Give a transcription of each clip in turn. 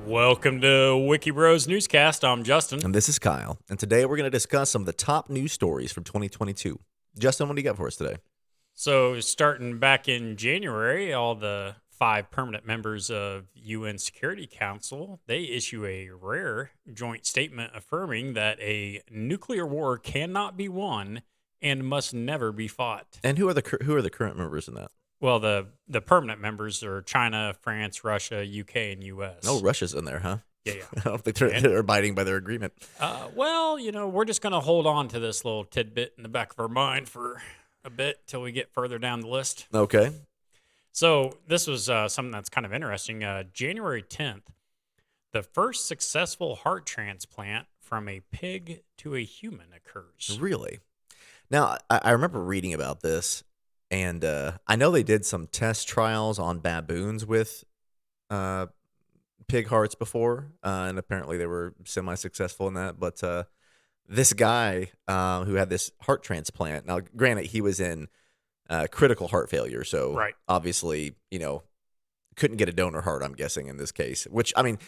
Welcome to Wiki Bros Newscast. I'm Justin. And this is Kyle. And today we're going to discuss some of the top news stories from 2022. Justin, what do you got for us today? So, starting back in January, all the 5 permanent members of UN Security Council, they issue a rare joint statement affirming that a nuclear war cannot be won and must never be fought. And who are the current members in that? Well, the permanent members are China, France, Russia, UK, and US. Oh, Russia's in there, huh? Yeah. I don't think they're abiding by their agreement. Well, we're just going to hold on to this little tidbit in the back of our mind for a bit till we get further down the list. Okay. So this was something that's kind of interesting. January 10th, the first successful heart transplant from a pig to a human occurs. Really? Now, I remember reading about this, and I know they did some test trials on baboons with pig hearts before, and apparently they were semi-successful in that. But this guy who had this heart transplant, now granted, he was in critical heart failure, so Right. obviously, couldn't get a donor heart, I'm guessing, in this case. Which, I mean,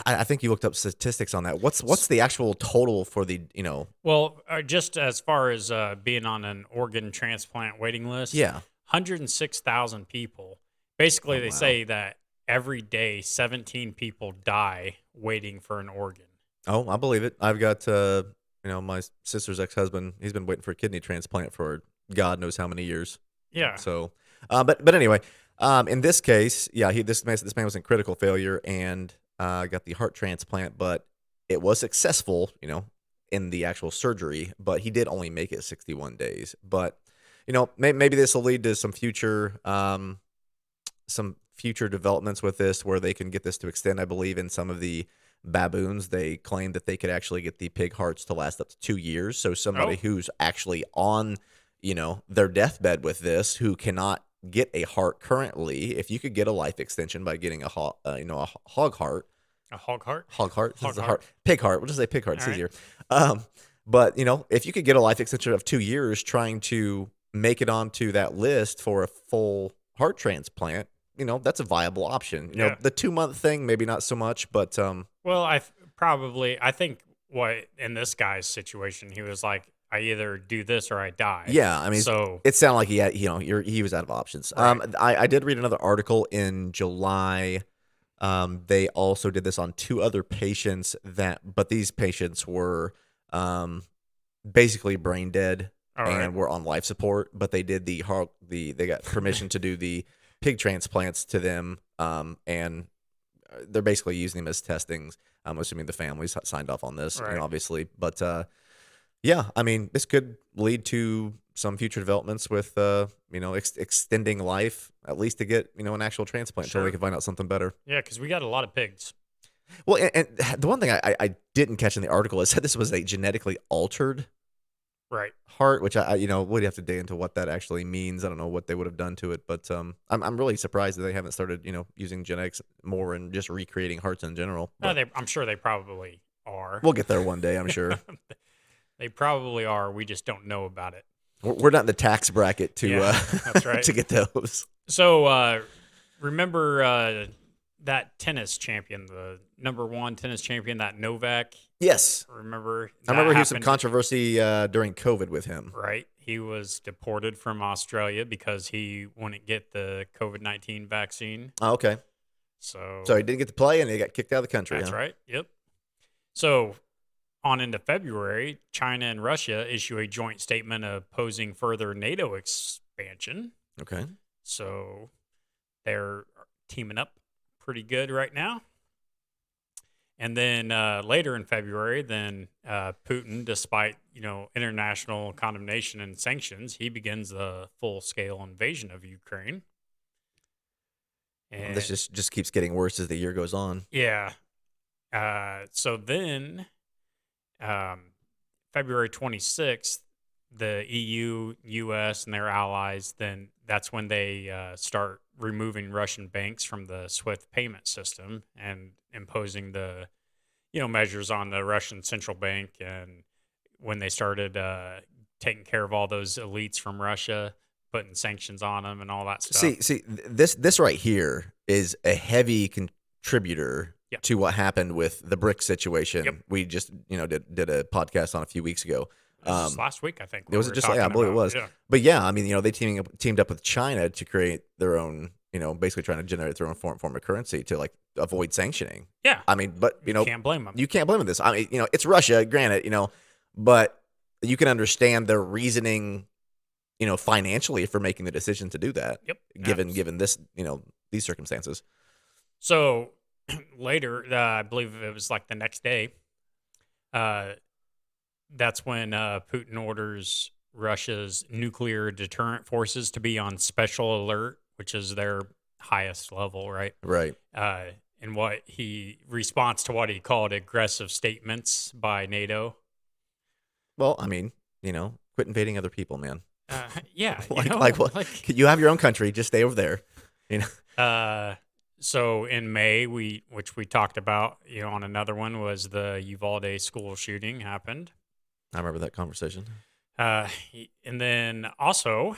I think you looked up statistics on that. What's the actual total for the, Well, just as far as being on an organ transplant waiting list, Yeah. 106,000 people. Basically, Oh, they wow. say that every day 17 people die waiting for an organ. Oh, I believe it. I've got, my sister's ex-husband. He's been waiting for a kidney transplant for God knows how many years. Yeah. So, but anyway, in this case, yeah, this man was in critical failure and got the heart transplant, but it was successful, in the actual surgery. But he did only make it 61 days. But maybe this will lead to some future developments with this, where they can get this to extend. I believe in some of the baboons, they claim that they could actually get the pig hearts to last up to 2 years. So somebody who's actually on, their deathbed with this, who cannot get a heart currently, if you could get a life extension by getting a hog heart. A hog heart? Hog heart? Hog This is a heart. Pig heart. We'll just say pig heart. It's All right. easier. But, if you could get a life extension of 2 years trying to make it onto that list for a full heart transplant, that's a viable option. Yeah. The 2-month thing, maybe not so much, but Well, I think what in this guy's situation, he was like, I either do this or I die. yeah, I mean, So it sounded like he had, he was out of options. Right. I did read another article in July. They also did this on 2 other patients but these patients were basically brain dead all and right. were on life support, but they did they got permission to do the pig transplants to them, and they're basically using them as testings. I'm assuming the families signed off on this, Right. obviously, but yeah, I mean, this could lead to some future developments with extending life, at least to get an actual transplant until Sure. they can find out something better. Yeah, because we got a lot of pigs. Well, and the one thing I didn't catch in the article, it said this was a genetically altered Right. heart, which I would have to dig into what that actually means. I don't know what they would have done to it, but I'm really surprised that they haven't started using genetics more and just recreating hearts in general. No, But I'm sure they probably are. we'll get there one day, I'm sure. They probably are. We just don't know about it. We're not in the tax bracket to Yeah, that's right. to get those. So remember that tennis champion, the number 1 tennis champion, that Novak? Yes, Remember? I remember That he was some happened- controversy during COVID with him. Right. He was deported from Australia because he wouldn't get the COVID-19 vaccine. Oh, okay, So so he didn't get to play and he got kicked out of the country. that's huh? right. Yep. So on into February, China and Russia issue a joint statement opposing further NATO expansion. Okay. So they're teaming up pretty good right now. And then later in February, Putin, despite international condemnation and sanctions, he begins the full-scale invasion of Ukraine. And This just keeps getting worse as the year goes on. yeah. So then, February 26th, the EU, US, and their allies, then that's when they start removing Russian banks from the SWIFT payment system and imposing the, measures on the Russian central bank. And when they started taking care of all those elites from Russia, putting sanctions on them and all that stuff. See, this right here is a heavy contributor Yeah. to what happened with the brick situation. Yep. We just did a podcast on a few weeks ago. This was last week, I think, It when was we were just like, I talking believe it about. was. Yeah. But yeah, I mean, they teamed up with China to create their own, basically trying to generate their own form of currency to like avoid sanctioning. Yeah. I mean, but You can't blame them. you can't blame them this. I mean, it's Russia, granted, but you can understand their reasoning, financially for making the decision to do that. Yep. Given this, these circumstances. So later, I believe it was like the next day, that's when Putin orders Russia's nuclear deterrent forces to be on special alert, which is their highest level, right? Right. And what he responds to what he called aggressive statements by NATO. Well, I mean, quit invading other people, man. Yeah, like what? You have your own country. Just stay over there. So in May, which we talked about, on another one, was the Uvalde school shooting happened. I remember that conversation. And then also,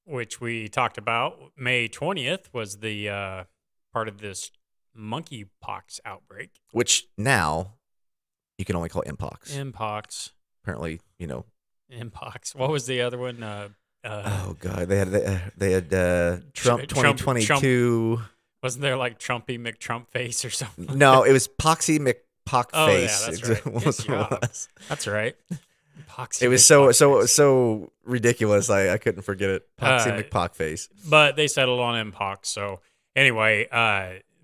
which we talked about, May 20th was the part of this monkeypox outbreak. Which now you can only call Mpox. Mpox. Apparently, Mpox. What was the other one? Oh God, they had Trump 2022. Wasn't there like Trumpy McTrump face or something? No, it was Poxy McPock Oh face. yeah, that's right. Good job. That's right. It was so ridiculous. I couldn't forget it. Poxy McPock face. But they settled on Mpox. So anyway,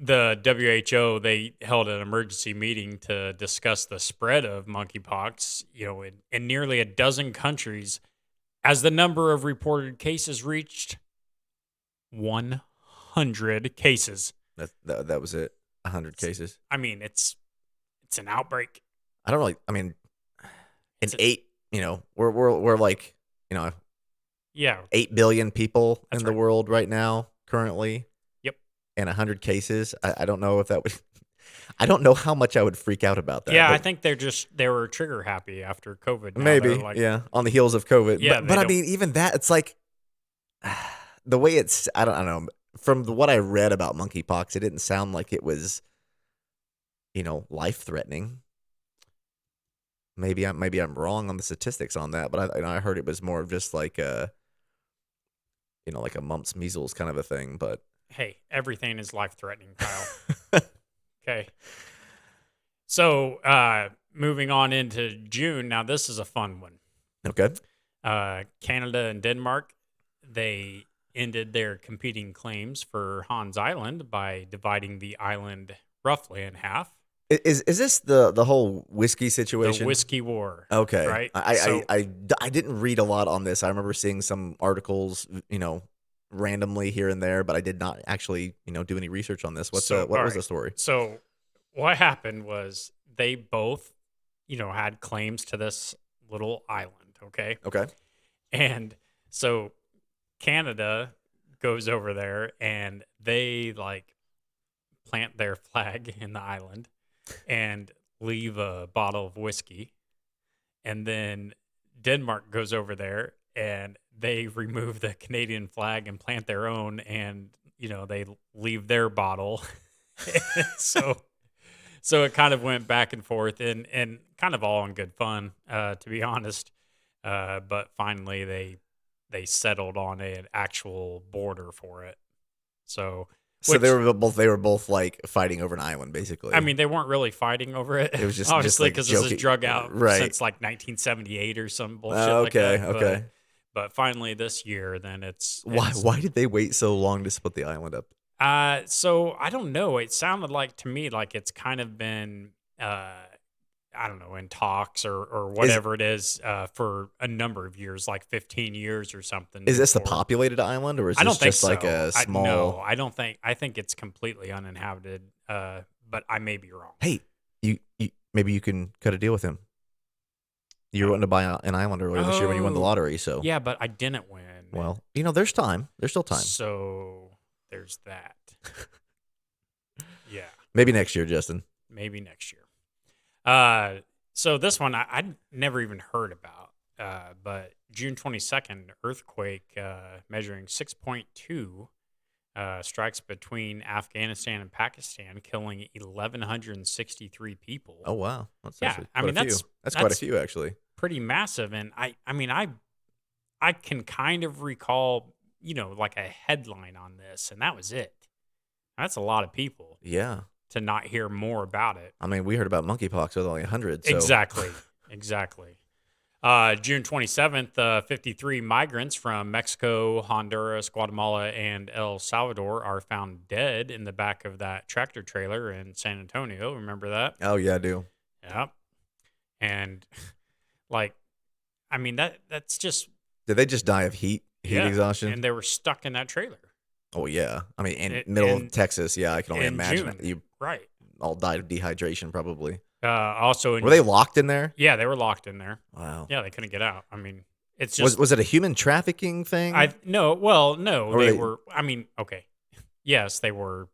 the WHO, they held an emergency meeting to discuss the spread of monkeypox, in nearly a dozen countries, as the number of reported cases reached 100 cases. That was it. 100 cases. I mean, it's an outbreak. I don't really. I mean, we're like, yeah, 8 billion people in the world right now currently. Yep. And 100 cases. I don't know if that would. I don't know how much I would freak out about that. Yeah, I think they were trigger happy after COVID. Now maybe, like, yeah, on the heels of COVID. Yeah, but I mean, even that, it's like the way it's. I don't know. From what I read about monkeypox, it didn't sound like it was, life threatening. Maybe I'm wrong on the statistics on that, but I heard it was more of just like like a mumps, measles kind of a thing. But hey, everything is life threatening, Kyle. Okay. So moving on into June. Now this is a fun one. Okay. Canada and Denmark, they ended their competing claims for Hans Island by dividing the island roughly in half. Is this the whole whiskey situation? The whiskey war. Okay. Right. I didn't read a lot on this. I remember seeing some articles, randomly here and there, but I did not actually, do any research on this. What was the story? So what happened was they both, had claims to this little island. Okay. Okay. And so Canada goes over there and they like plant their flag in the island and leave a bottle of whiskey. And then Denmark goes over there and they remove the Canadian flag and plant their own, and they leave their bottle. so it kind of went back and forth and kind of all in good fun, to be honest. But finally they settled on an actual border for it. So they were both like fighting over an island, basically. I mean, they weren't really fighting over it. It was just obviously because this is drug out right. since like 1978 or some bullshit okay, like that. Okay. But finally this year, then it's why did they wait so long to split the island up? So I don't know. It sounded like to me like it's kind of been I don't know, in talks or whatever it is, for a number of years, like 15 years or something. Is this a populated island, or is this just like a small? No, I don't think. I think it's completely uninhabited. But I may be wrong. Hey, you maybe you can cut a deal with him. You were wanting to buy an island earlier this year when you won the lottery, so yeah, but I didn't win. Well, there's time. There's still time. So there's that. Yeah. Maybe next year, Justin. Maybe next year. So this one I'd never even heard about, but June 22nd, earthquake measuring 6.2 strikes between Afghanistan and Pakistan, killing 1,163 people. Oh wow, that's Yeah, actually I quite a mean few. That's quite a few actually. pretty massive, and I can kind of recall, like a headline on this, and that was it. That's a lot of people Yeah. to not hear more about it. I mean, we heard about monkeypox with only 100, so Exactly. Exactly. June 27th, 53 migrants from Mexico, Honduras, Guatemala, and El Salvador are found dead in the back of that tractor trailer in San Antonio. Remember that? oh yeah, I do. Yep. And like, I mean, that's just, Did they just die of heat yeah. exhaustion? And they were stuck in that trailer Oh yeah. I mean, in in, middle of Texas, yeah, I can only in imagine June. you Right. all died of dehydration probably. Also, Were they locked in there? yeah, they were locked in there. Wow. Yeah, they couldn't get out. I mean, it's Was just, was it a human trafficking thing? no, Or were they they were, I mean, okay. Yes, they were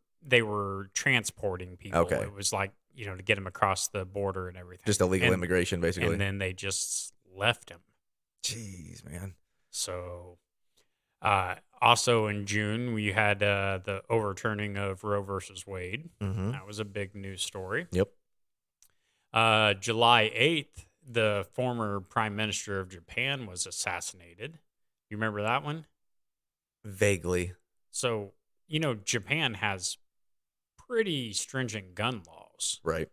transporting people. Okay. It was like, to get them across the border and everything. just illegal and, immigration basically? And then they just left him. Jeez, man. So, also in June, we had the overturning of Roe versus Wade. Mhm. That was a big news story. Yep. July 8th, the former prime minister of Japan was assassinated. You remember that one? Vaguely. So, Japan has pretty stringent gun laws. Right.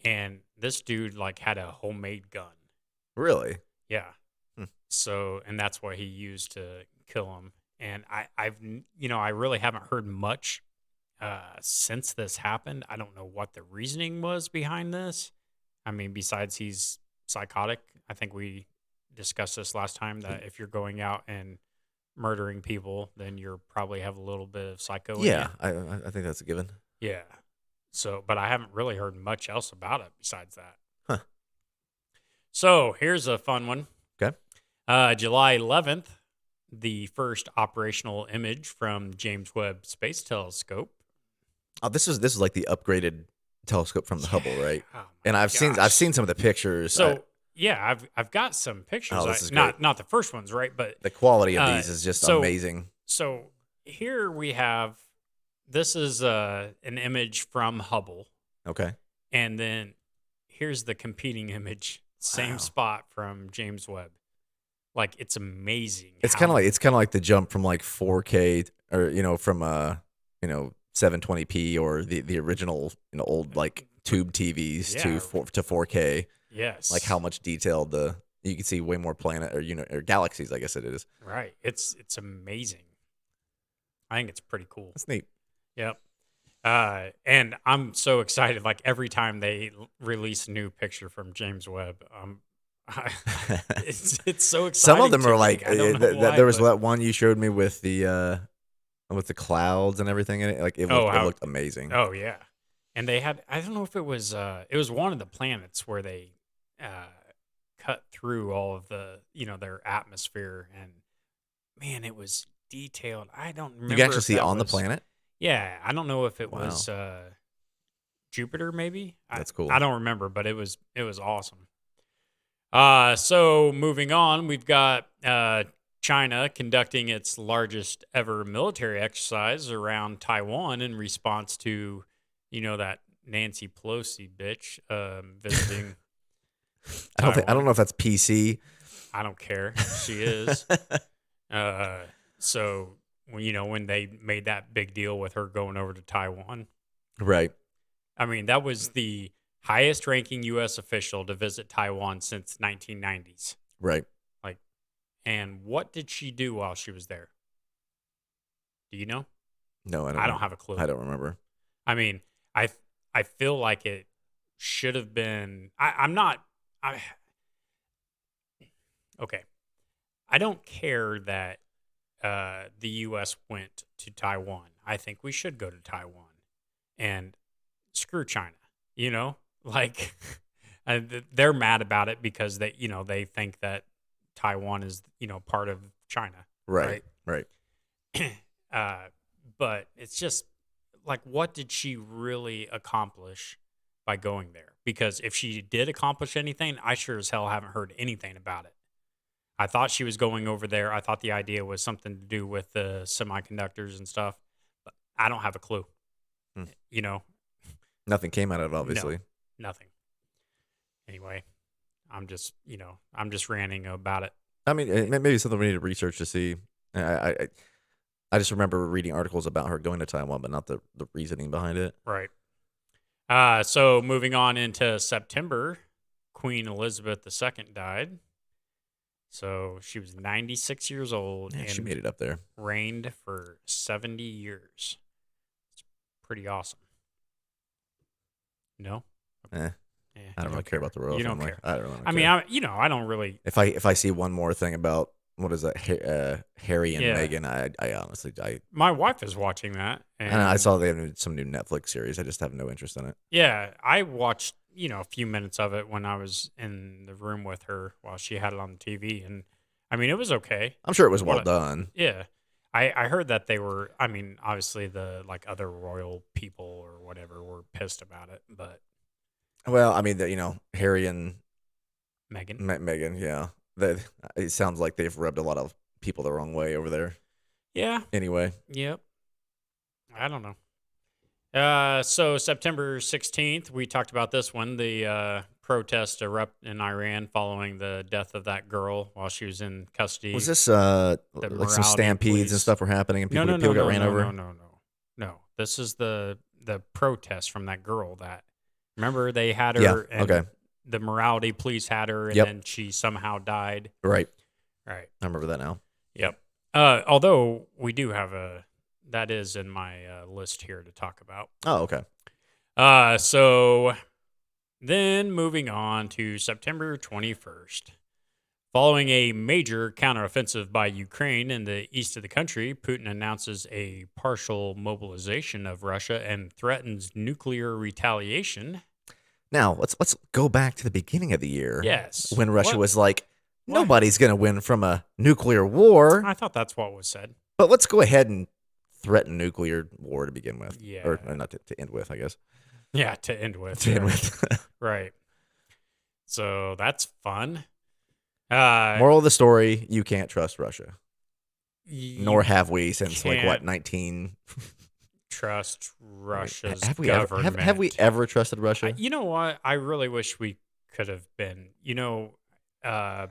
And this dude like had a homemade gun. Really? Yeah. Hmm. So, and that's what he used to kill him. And I really haven't heard much since this happened. I don't know what the reasoning was behind this. I mean, besides he's psychotic. I think we discussed this last time that if you're going out and murdering people, then you're probably have a little bit of psycho in you. Yeah, I think that's a given. Yeah. So, but I haven't really heard much else about it besides that. Huh. So here's a fun one. Okay. July 11th, the first operational image from James Webb Space Telescope. Oh, this is like the upgraded telescope from the Hubble, right? Oh my And I've gosh. seen some of the pictures. So yeah, I've got some pictures. Oh, this is great. Not the first ones, right? But The quality of these is just so- amazing. so here we have. This is an image from Hubble, Okay. and then here's the competing image, same Wow. spot from James Webb. Like it's amazing. It's how- kind of like the jump from like 4K or from 720p or the original old like tube TVs Yeah. to 4K. yes, Like how much detail you can see way more planet or galaxies, I guess it is. right. It's amazing. I think it's pretty cool. That's neat. Yep. And I'm so excited. Like every time they release a new picture from James Webb, it's so exciting. Some of them to are me. like I don't know why, there was but- that one you showed me with the clouds and everything in it. Like it looked amazing. Oh yeah, and they had I don't know if it was one of the planets where they cut through all of the their atmosphere, and man, it was detailed. I don't remember. You can actually if see that on the was- planet. Yeah, I don't know if it Wow. was Jupiter, maybe. That's cool. I don't remember, but it was awesome. So moving on, we've got China conducting its largest ever military exercise around Taiwan in response to, that Nancy Pelosi bitch visiting. I don't Taiwan. know if that's PC. I don't care. She is. So when they made that big deal with her going over to Taiwan, Right. I mean that was the highest ranking U.S. official to visit Taiwan since 1990s. Right. And what did she do while she was there? Do you know? No, I don't. I know. don't have a clue. I don't remember. I mean, I feel like it should have been. I'm not. Okay. I don't care that the U.S. went to Taiwan. I think we should go to Taiwan and screw China. Like they're mad about it because they think that Taiwan is part of China. Right. But it's just like, what did she really accomplish by going there? Because if she did accomplish anything, I sure as hell haven't heard anything about it. I thought she was going over there. I thought the idea was something to do with the semiconductors and stuff, I don't have a clue. Hmm. You know, Nothing came out of it, obviously. nothing. Anyway, I'm just ranting about it. I mean, maybe something we need to research to see. I just remember reading articles about her going to Taiwan, but not the reasoning behind it. Right. So moving on into September, Queen Elizabeth II died. So she was 96 years old Yeah, she and made it up there. reigned for 70 years. It's pretty awesome. No? Eh, Yeah, I don't really care about the royal You don't family. care. I don't really I mean, care. I don't really. If I see one more thing about what is that, Harry and Yeah. Meghan, I honestly My wife is watching that, and I saw they have some new Netflix series. I just have no interest in it. yeah, I watched a few minutes of it when I was in the room with her while she had it on the TV, and I mean it was okay. I'm sure it was well What? done. Yeah, I heard that they were. I mean, obviously the like other royal people or whatever were pissed about it, but Well, I mean, Harry and Megan. Meghan, yeah, it sounds like they've rubbed a lot of people the wrong way over there. Yeah. Anyway, Yep. I don't know. So September 16th, we talked about this one. The protest erupt in Iran following the death of that girl while she was in custody. was this The like some morality stampedes and police. stuff were happening and No, no, people no, got no, ran no, over? no. This is the protest from that girl that remember they had Yeah. her and Okay. the morality police had her and Yep. then she somehow died. Right. Right. I remember that now. Yep. Although we do have that is in my list here to talk about. Oh, okay. So then moving on to September 21st. Following a major counteroffensive by Ukraine in the east of the country, Putin announces a partial mobilization of Russia and threatens nuclear retaliation. Now let's go back to the beginning of the year. Yes. When Russia was like, What? nobody's going to win from a nuclear war. I thought that's what was said. But let's go ahead and threaten nuclear war to begin with. Yeah. Or not to end with, I guess. Yeah, to end with. To end with. Right. So that's fun. Moral of the story: you can't trust Russia. You Nor have we since like what can't 19. trust Russia's Have we government. have we ever trusted Russia? You know what? I really wish we could have been.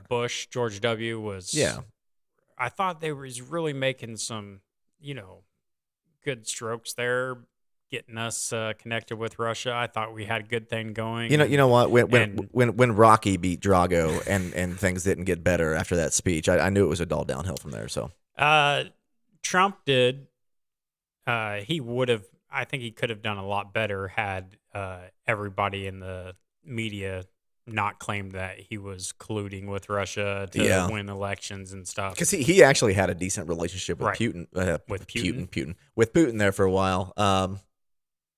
Bush, George W. was. Yeah. I thought they was really making some, good strokes there, getting us connected with Russia. I thought we had a good thing going. You know what? and- When Rocky beat Drago and things didn't get better after that speech, I knew it was all downhill from there. So Trump did. He would have. I think he could have done a lot better had everybody in the media not claimed that he was colluding with Russia to win elections and stuff. because he actually had a decent relationship with Right. Putin. With Putin? With Putin there for a while.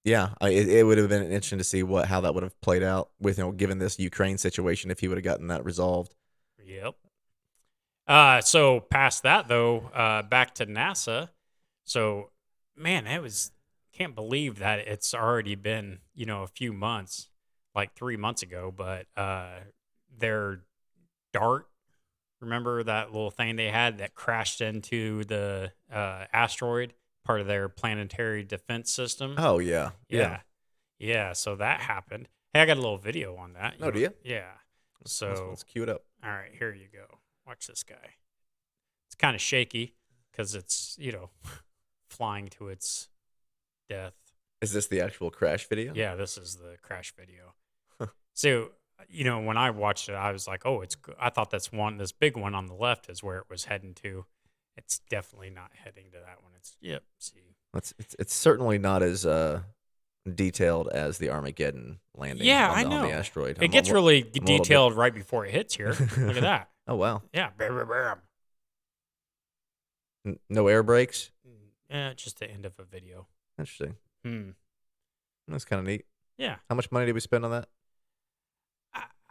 It would have been interesting to see how that would have played out with given this Ukraine situation if he would have gotten that resolved. Yep. So past that though, back to NASA. So, man, can't believe that it's already been, a few months, like 3 months ago, but their DART, remember that little thing they had that crashed into the asteroid, part of their planetary defense system? Oh yeah. Yeah, so that happened. Hey, I got a little video on that. Oh, do you? Yeah. So Let's cue it up. all right, here you go. Watch this guy. It's kind of shaky because it's, flying to its death. Is this the actual crash video? Yeah, this is the crash video. So, when I watched it, I was like, oh, I thought this big one on the left is where it was heading to. It's definitely not heading to that one. See. It's certainly not as detailed as the Armageddon landing I on know. the asteroid. It gets really detailed right before it hits here. Look at that. Oh, wow. Yeah. No air brakes? Yeah, just the end of a video. Interesting. That's kind of neat. Yeah. How much money did we spend on that?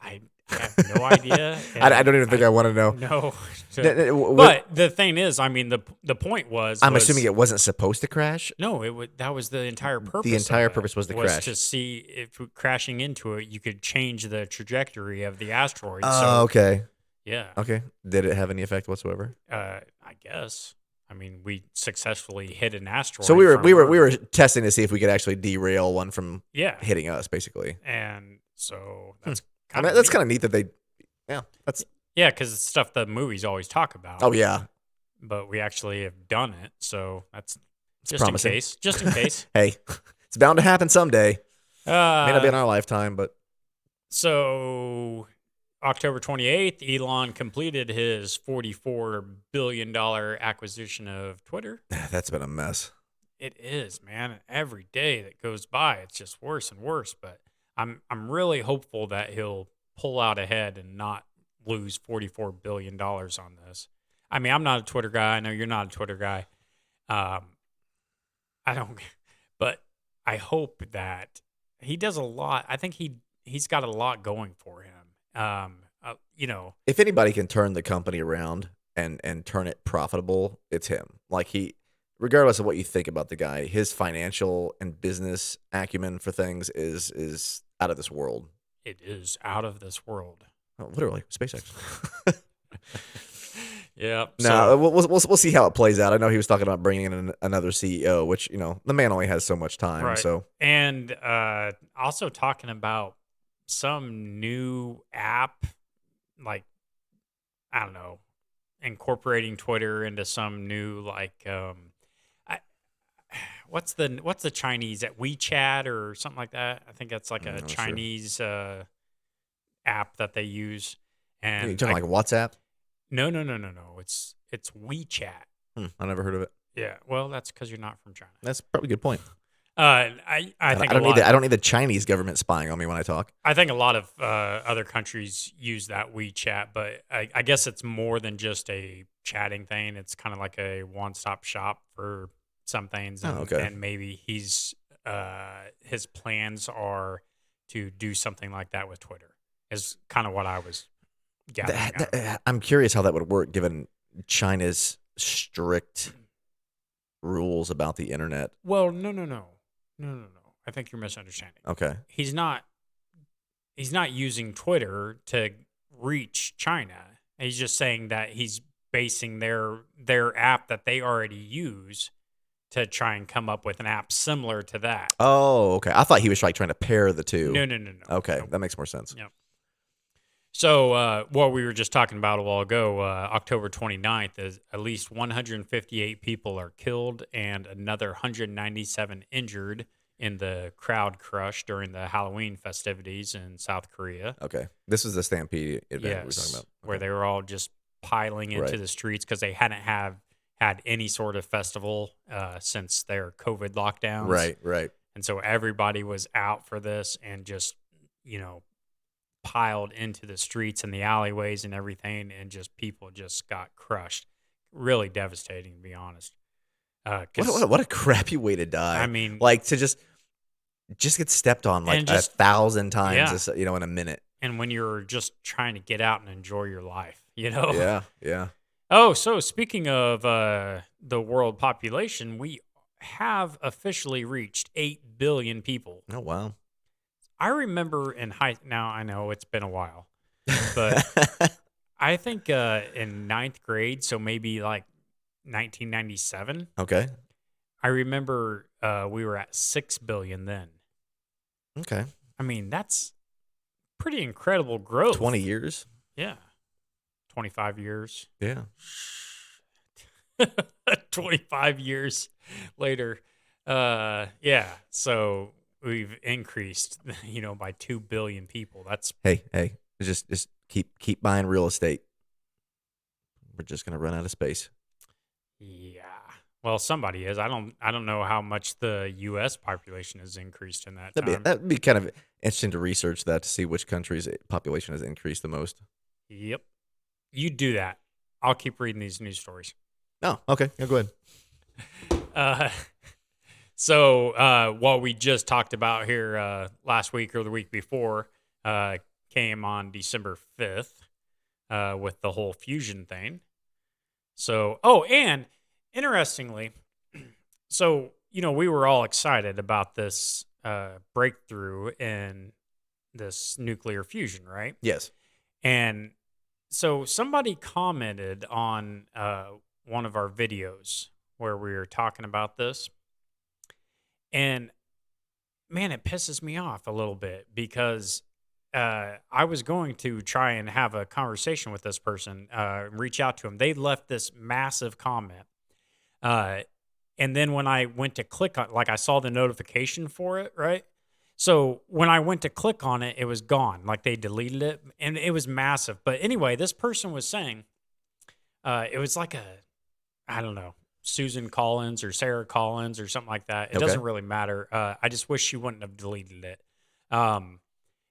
I have no idea. I don't even think I want to know. No. But But the thing is, I mean, the point was. I'm assuming it wasn't supposed to crash? No, that was the entire purpose. The entire of it, purpose was to crash. to see if crashing into it, you could change the trajectory of the asteroid. Oh, okay. Yeah. Okay. Did it have any effect whatsoever? I guess. I mean, we successfully hit an So asteroid from we Earth. were testing to see if we could actually derail one from Yeah, hitting us, basically. and so Hmm. that's I kind mean, of that's neat. kind of neat that they. Yeah, that's. Yeah, because it's stuff the movies always talk about, Oh yeah, but we actually have done it. So that's it's just in promising. case. Just in case. Hey, it's bound to happen someday. May not be Uh, in our lifetime, but so October 28th, Elon completed his $44 billion acquisition of Twitter. that's been a mess. It is, man. Every day that goes by, it's just worse and worse. But I'm really hopeful that he'll pull out ahead and not lose $44 billion on this. I mean, I'm not a Twitter guy. I know you're not a Twitter guy. Um, I don't, but I hope that he does a lot. I think he's got a lot going for him. You know, If anybody can turn the company around and turn it profitable, it's him. Like regardless of what you think about the guy, his financial and business acumen for things is out of this world. it is out of this world. Oh, literally, SpaceX. Yeah. No, So we'll see how it plays out. I know he was talking about bringing in another CEO, which the man only has so much time. right, So and also talking about some new app, like I don't know, incorporating Twitter into some new I, what's the Chinese at WeChat or something like that? I think that's like a I'm not sure. Chinese app that they use, You and talking like WhatsApp? no. It's WeChat. I never heard of it. Yeah, well, that's because you're not from China. That's probably a good point. I think I a don't need lot. I don't need the Chinese government spying on me when I talk. I think a lot of other countries use that WeChat, but I guess it's more than just a chatting thing. It's kind of like a one-stop shop for some things, Oh, okay. and maybe his plans are to do something like that with Twitter. Is kind of what I was gathering out of it. I'm curious how that would work given China's strict rules about the internet. Well, no. I think you're misunderstanding. Okay. He's not using Twitter to reach China. He's just saying that he's basing their app that they already use to try and come up with an app similar to that. Oh, okay. I thought he was like trying to pair the two. No. Okay, Nope. that makes more sense. Yep. So what we were just talking about a while ago, October 29th, is at least 158 people are killed and another 197 injured in the crowd crush during the Halloween festivities in South Korea. Okay. This is the Stampede event we were talking Yes, about. where Okay. they were all just piling into Right. the streets because they hadn't had any sort of festival since their COVID lockdowns. Right. And so everybody was out for this and just, piled into the streets and the alleyways and everything. And just people just got crushed. Really devastating, to be honest. 'Cause, What a crappy way to die. I mean, Like to just get stepped on like and just, 1,000 times, yeah. in a minute. And when you're just trying to get out and enjoy your life. Yeah. Oh, so speaking of the world population, we have officially reached 8 billion people. Oh wow. I remember now I know it's been a while, but I think in ninth grade, so maybe like 1997, Okay. I remember we were at 6 billion then. Okay. I mean, that's pretty incredible growth. 20 years. Yeah. 25 years. Yeah. 25 years later. Yeah. So we've increased, by 2 billion people. That's Hey. Just keep buying real estate. We're just gonna run out of space. yeah. Well, somebody is. I don't know how much the US population has increased in that time. That'd be kind of interesting to research that to see which country's population has increased the most. Yep. You do that. I'll keep reading these news stories. Oh, okay. Yeah, go ahead. So what we just talked about here last week or the week before came on December 5th with the whole fusion thing. So, and interestingly, so, we were all excited about this breakthrough in this nuclear fusion, right? Yes. And so somebody commented on one of our videos where we were talking about this. And man, it pisses me off a little bit because I was going to try and have a conversation with this person, reach out to them. They left this massive comment. Uh, and then when I went to click on, like I saw the notification for it, right? So when I went to click on it, it was gone. Like they deleted it and it was massive. But anyway, this person was saying, it was like I don't know, Susan Collins or Sarah Collins or something like that. It Okay. doesn't really matter. I just wish she wouldn't have deleted it. Um,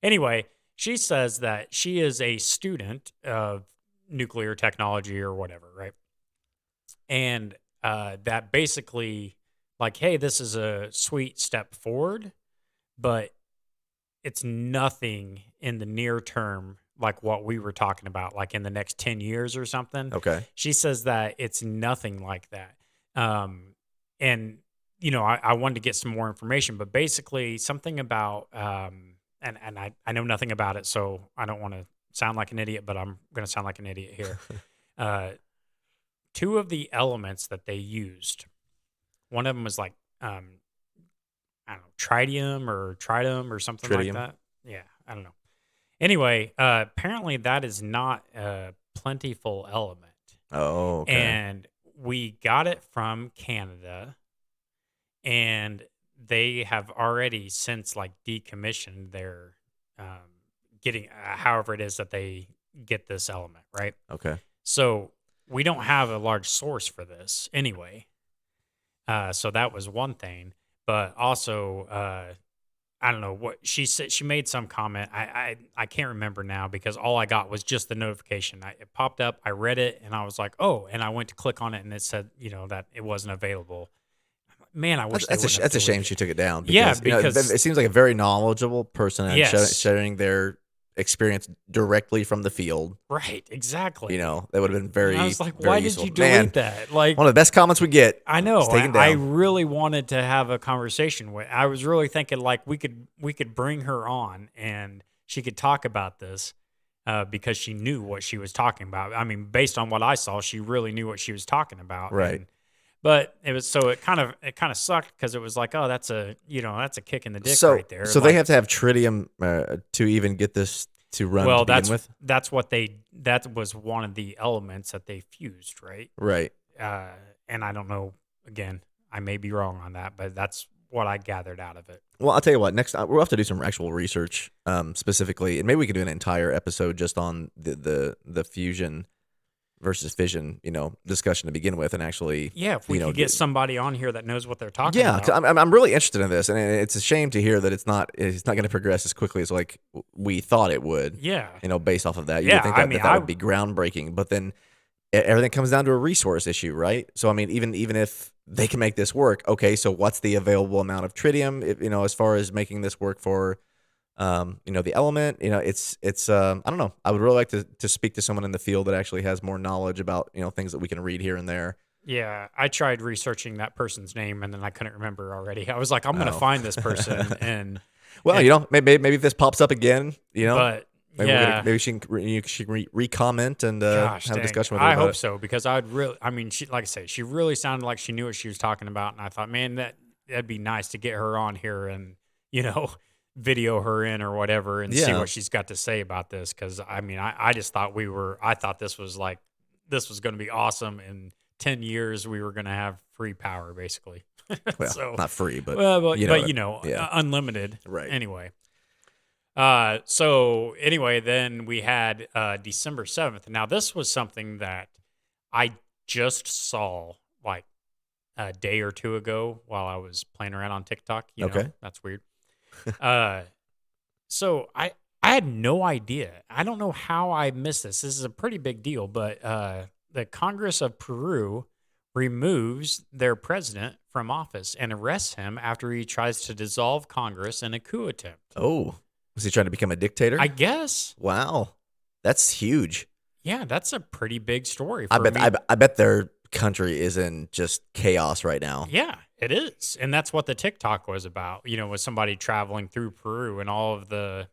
anyway, she says that she is a student of nuclear technology or whatever, right? And that basically, like, hey, this is a sweet step forward, but it's nothing in the near term like what we were talking about, like in the next 10 years or something. Okay. She says that it's nothing like that. And, I wanted to get some more information, but basically something about, and I know nothing about it, so I don't want to sound like an idiot, but I'm going to sound like an idiot here. uh, Two of the elements that they used, one of them was like, I don't know, tritium or something like Tritium. that. Yeah, I don't know. Anyway, apparently that is not a plentiful element. Oh, okay. And we got it from Canada, and they have already since like decommissioned their getting however it is that they get this element, right? Okay. So we don't have a large source for this anyway. So that was one thing, but also I don't know what she said. She made some comment. I can't remember now because all I got was just the notification. It popped up. I read it and I was like, oh, and I went to click on it and it said, that it wasn't available. Man, I wish That's a shame she took it down. Yeah, Because because it seems like a very knowledgeable person and Yes. sharing their experience directly from the field. right, exactly. That would have been very, And I was like, very why useful. did you delete Man, that? Like, one of the best comments we get. I know. It's taken I down. really wanted to have a conversation with. I was really thinking like we could bring her on and she could talk about this because she knew what she was talking about. I mean, based on what I saw, she really knew what she was talking about. Right. But it was so it kind of sucked because it was like, oh, that's a kick in the dick So, right there. so Like, they have to have tritium to even get this to run well, to begin with? that's what that was one of the elements that they fused, right? Right. And I don't know. Again, I may be wrong on that, but that's what I gathered out of it. Well, I'll tell you what. Next, we'll have to do some actual research, specifically, and maybe we could do an entire episode just on the fusion versus fission, discussion to begin with, and actually, Yeah, if we could get somebody on here that knows what they're talking yeah, about. 'cause I'm really interested in this, and it's a shame to hear that it's not going to progress as quickly as like we thought it would. Yeah. Based off of that, you Yeah, would think I that mean, that would be groundbreaking, but then everything comes down to a resource issue, right? So I mean, even if they can make this work, okay, so what's the available amount of tritium, as far as making this work for, the element, it's I don't know. I would really like to speak to someone in the field that actually has more knowledge about, things that we can read here and there. Yeah, I tried researching that person's name and then I couldn't remember already. I was like, I'm going to Oh. find this person and Well, and- maybe if this pops up again, but maybe yeah, maybe she can re-comment and gosh, have a dang. discussion with her I about hope it. so because I mean, she, like I say, she really sounded like she knew what she was talking about. And I thought, man, that'd be nice to get her on here and, video her in or whatever and see Yeah. what she's got to say about this. Cause I mean, I just thought I thought this was going to be awesome. In 10 years, we were going to have free power basically. Well, So, not free, but but unlimited. Right. Anyway. So anyway, then we had December 7th. Now this was something that I just saw like a day or two ago while I was playing around on TikTok. Okay. That's weird. So I had no idea. I don't know how I missed this. This is a pretty big deal, but the Congress of Peru removes their president from office and arrests him after he tries to dissolve Congress in a coup attempt. Oh, was he trying to become a dictator? I guess. Wow, that's huge. Yeah, that's a pretty big story for I bet. me. I bet their country is in just chaos right now. Yeah, it is. And that's what the TikTok was about, with somebody traveling through Peru and all of the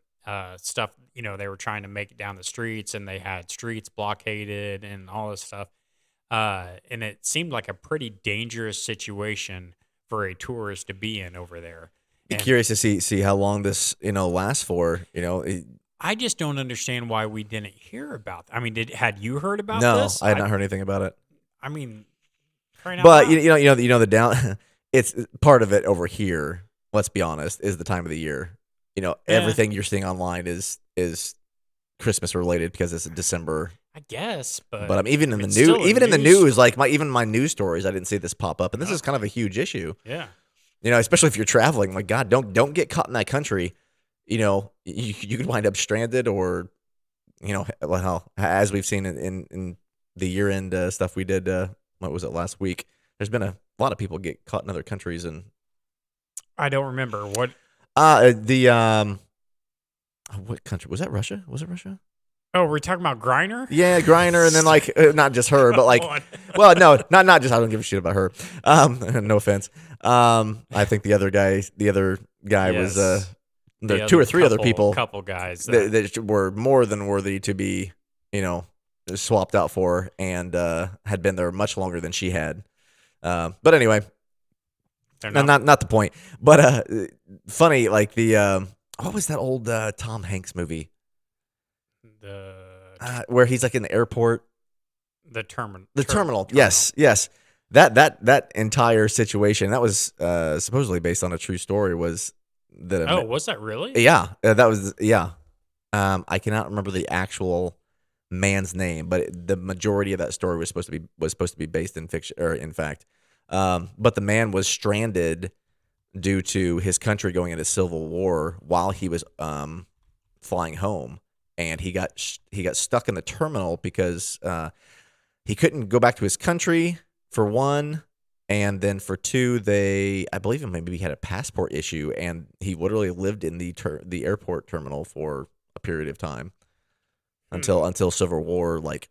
stuff, they were trying to make it down the streets and they had streets blockaded and all this stuff. and it seemed like a pretty dangerous situation for a tourist to be in over there. Be And curious to see how long this lasts for. I just don't understand why we didn't hear about. I mean, had you heard about No, this? I had not heard anything about it. I mean, crying out But loud. the down. It's part of it over here. Let's be honest, is the time of the year. Eh, Everything you're seeing online is Christmas related because it's in December. I guess, But but I'm even I in mean, the it's new, still a even in the news news, like story. my news stories, I didn't see this pop up, and this Oh, is kind of a huge issue. yeah. Especially if you're traveling. Like God, don't get caught in that country. You could wind up stranded, or well, as we've seen in the year end stuff we did. What was it last week? There's been a lot of people get caught in other countries, and I don't remember what. the what country was that? Russia? Was it Russia? Oh, we're talking about Griner. Yeah, Griner, and then like not just her, but Come like, on. well, no, not just. I don't give a shit about her. No offense. I think the other guy was Yes, there the are two other or three other people couple guys that were more than worthy to be, you know, swapped out for, and had been there much longer than she had. But anyway, they're no, not not the point. But funny, like the what was that old Tom Hanks movie the where he's like in the airport? the terminal. The terminal. Yes, yes. That entire situation that was supposedly based on a true story was that. Oh, was that really? Yeah, that was yeah. I cannot remember the actual man's name, but the majority of that story was supposed to be based in fiction or in fact. But the man was stranded due to his country going into civil war while he was flying home, and he got stuck in the terminal because he couldn't go back to his country for one, and then for two, I believe maybe he had a passport issue, and he literally lived in the airport terminal for a period of time Hmm. until civil war like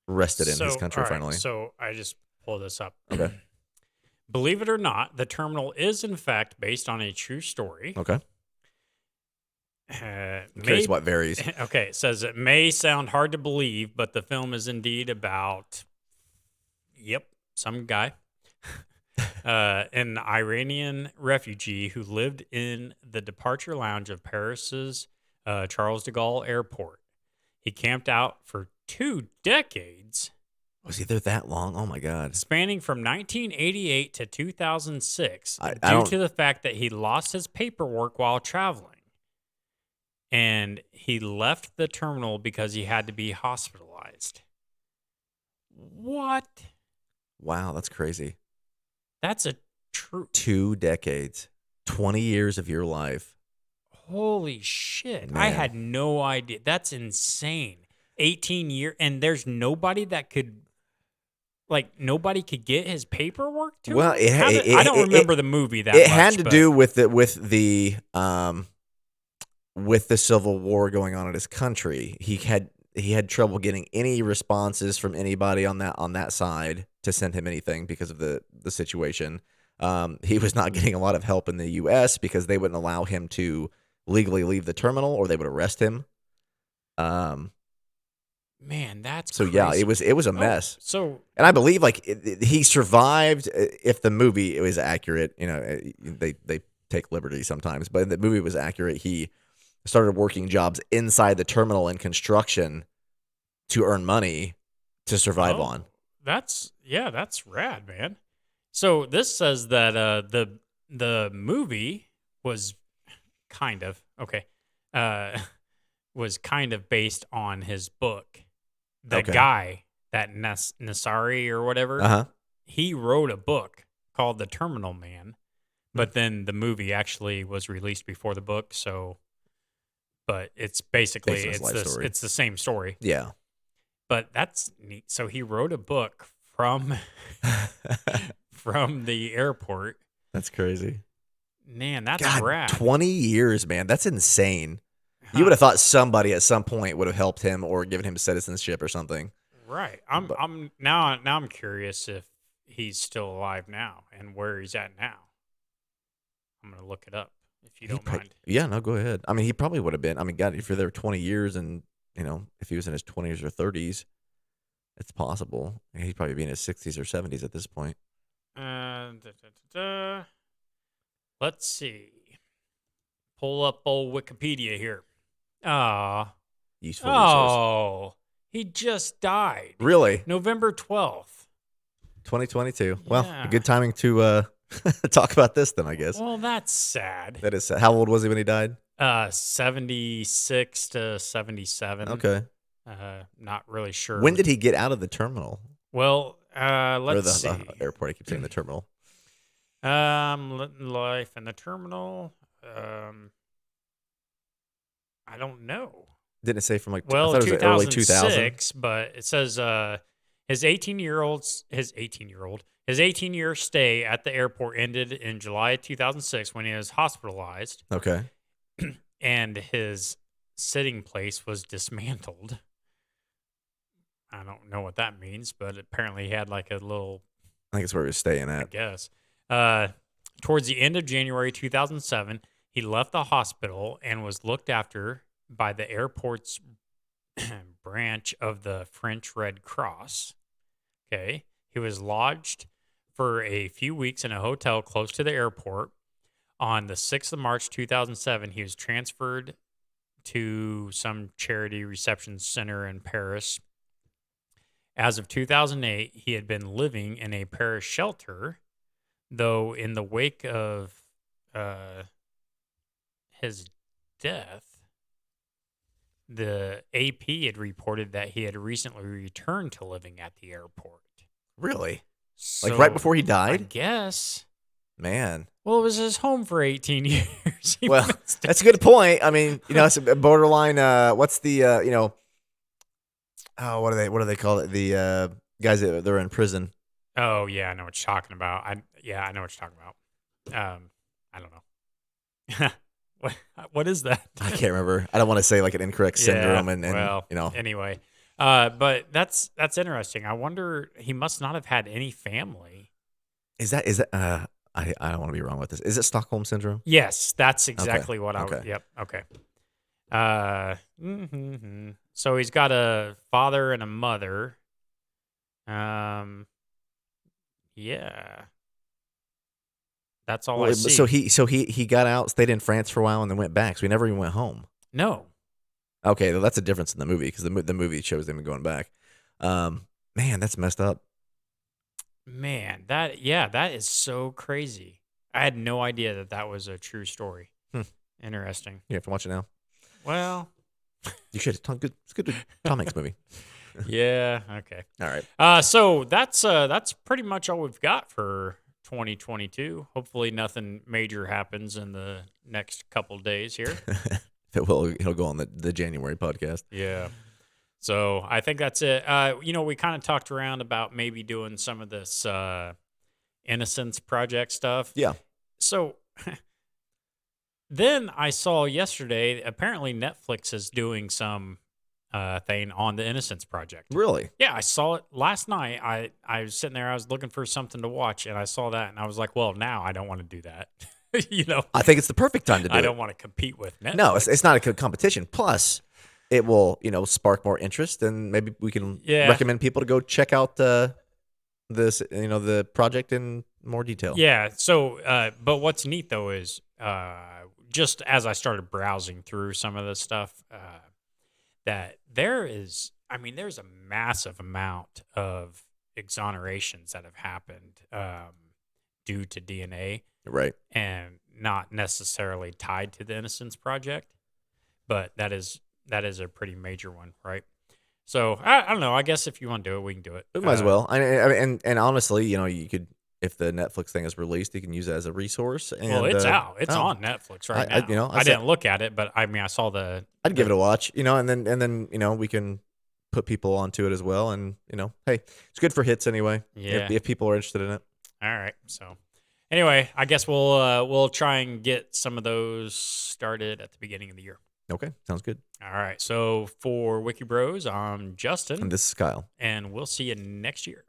rested in his So, country all right. finally. So I just pulled this up. Okay. Believe it or not, the terminal is in fact based on a true story. Okay. I'm curious Maybe what varies. okay. It says it may sound hard to believe, but the film is indeed about some guy, an Iranian refugee who lived in the departure lounge of Paris's Charles de Gaulle Airport. He camped out for 2 decades, Was he there that long? Oh my god. spanning from 1988 to 2006, I due don't. to the fact that he lost his paperwork while traveling. And he left the terminal because he had to be hospitalized. What? Wow, that's crazy. That's a true. 2 decades, 20 years of your life, Holy shit. I man. had no idea. That's insane. 18 year and there's nobody that could nobody could get his paperwork to Well, him? I don't remember the movie that much. it had to but do with the civil war going on in his country. He had trouble getting any responses from anybody on that side to send him anything because of the situation. He was not getting a lot of help in the U.S. because they wouldn't allow him to legally leave the terminal, or they would arrest him. Um, man, that's so yeah, crazy. it was a Oh, mess. so And I believe like he survived. If the movie was accurate, they take liberty sometimes, but if the movie was accurate, he started working jobs inside the terminal in construction to earn money to survive on. that's rad, man. So this says that the movie was kind of okay. Uh was kind of based on his book. The Okay. guy, that Nasari or whatever, Uh huh. he wrote a book called The Terminal Man, Hmm. but then the movie actually was released before the book, so but it's basically Based on his life story. it's the same story. Yeah. But that's neat. So he wrote a book from from the airport. That's crazy. Man, that's God, rad. 20 years, man. That's insane. You Huh. would have thought somebody at some point would have helped him or given him citizenship or something. Right. But I'm curious if he's still alive now and where he's at now. I'm gonna look it up if you don't mind. yeah, no, go ahead. I mean, he probably would have been. I mean, God, if you're there 20 years and, if he was in his 20s or 30s It's possible. He'd probably be in his 60s or 70s at this point. Da, da, da, da. Let's see. Pull up old Wikipedia here. Useful resource. Oh, he just died. Really? November 12th. 2022. Well, Yeah. good timing to talk about this then, I guess. Well, that's sad. That is sad. How old was he when he died? 76 to 77. Okay. Not really sure. When did he get out of the terminal? Well, Or let's the see. airport. I keep saying the terminal. Life in the terminal. I don't know. Didn't it say from like, Well, I thought it was like early 2000? 2006, but it says his 18-year stay at the airport ended in July 2006 when he was hospitalized, Okay. and his sitting place was dismantled. I don't know what that means, but apparently he had like a little, I think it's where he was staying I at. guess. Towards the end of January 2007, he left the hospital and was looked after by the airport's branch of the French Red Cross. Okay. He was lodged for a few weeks in a hotel close to the airport. On the 6th of March 2007, he was transferred to some charity reception center in Paris. As of 2008, he had been living in a Paris shelter, though in the wake of his death, the AP had reported that he had recently returned to living at the airport. Really? So, Like right before he I died? guess. Man. Well, it was his home for 18 years. Well, that's a good point. I mean, it's a borderline. What's the oh, what do they call it? The guys that they're in prison. Oh yeah, I know what you're talking about. I know what you're talking about. I don't know. what is that? I can't remember. I don't want to say like an incorrect syndrome, and well, Anyway, but that's interesting. I wonder, he must not have had any family. Is that I don't want to be wrong with this. Is it Stockholm syndrome? Yes, that's exactly what I okay. would. Yep. Okay. So he's got a father and a mother. Yeah. That's all I see. So he got out, stayed in France for a while, and then went back. So he never even went home. No. Okay, well, that's a difference in the movie because the movie shows him going back. Man, that's messed up. Man, that is so crazy. I had no idea that was a true story. Interesting. You have to watch it now. Well, you should. It's good. Tom Hanks movie. Yeah. Okay. All right. So that's pretty much all we've got for 2022. Hopefully, nothing major happens in the next couple days here. He'll go on the January podcast. Yeah. So I think that's it. We kind of talked around about maybe doing some of this Innocence Project stuff. Yeah. So then I saw yesterday, apparently Netflix is doing some thing on the Innocence Project. Really? Yeah, I saw it last night. I was sitting there, I was looking for something to watch, and I saw that, and I was like, well, now I don't want to do that. I think it's the perfect time to do it. I don't want to compete with Netflix. No, it's not a competition. Plus, it will, spark more interest, and maybe we can recommend people to go check out the project in more detail. Yeah. So, but what's neat though is just as I started browsing through some of this stuff, that there's a massive amount of exonerations that have happened due to DNA, right? And not necessarily tied to the Innocence Project, but that is a pretty major one, right? So I don't know. I guess if you want to do it, we can do it. We might as well. And honestly, you could, if the Netflix thing is released, you can use it as a resource. And, well, it's out. It's on Netflix right now. I didn't look at it, but I saw the. I'd give it a watch. And then we can put people onto it as well. And hey, it's good for hits anyway. Yeah. If people are interested in it. All right. So anyway, I guess we'll try and get some of those started at the beginning of the year. Okay, sounds good. All right. So for Wiki Bros, I'm Justin. And this is Kyle. And we'll see you next year.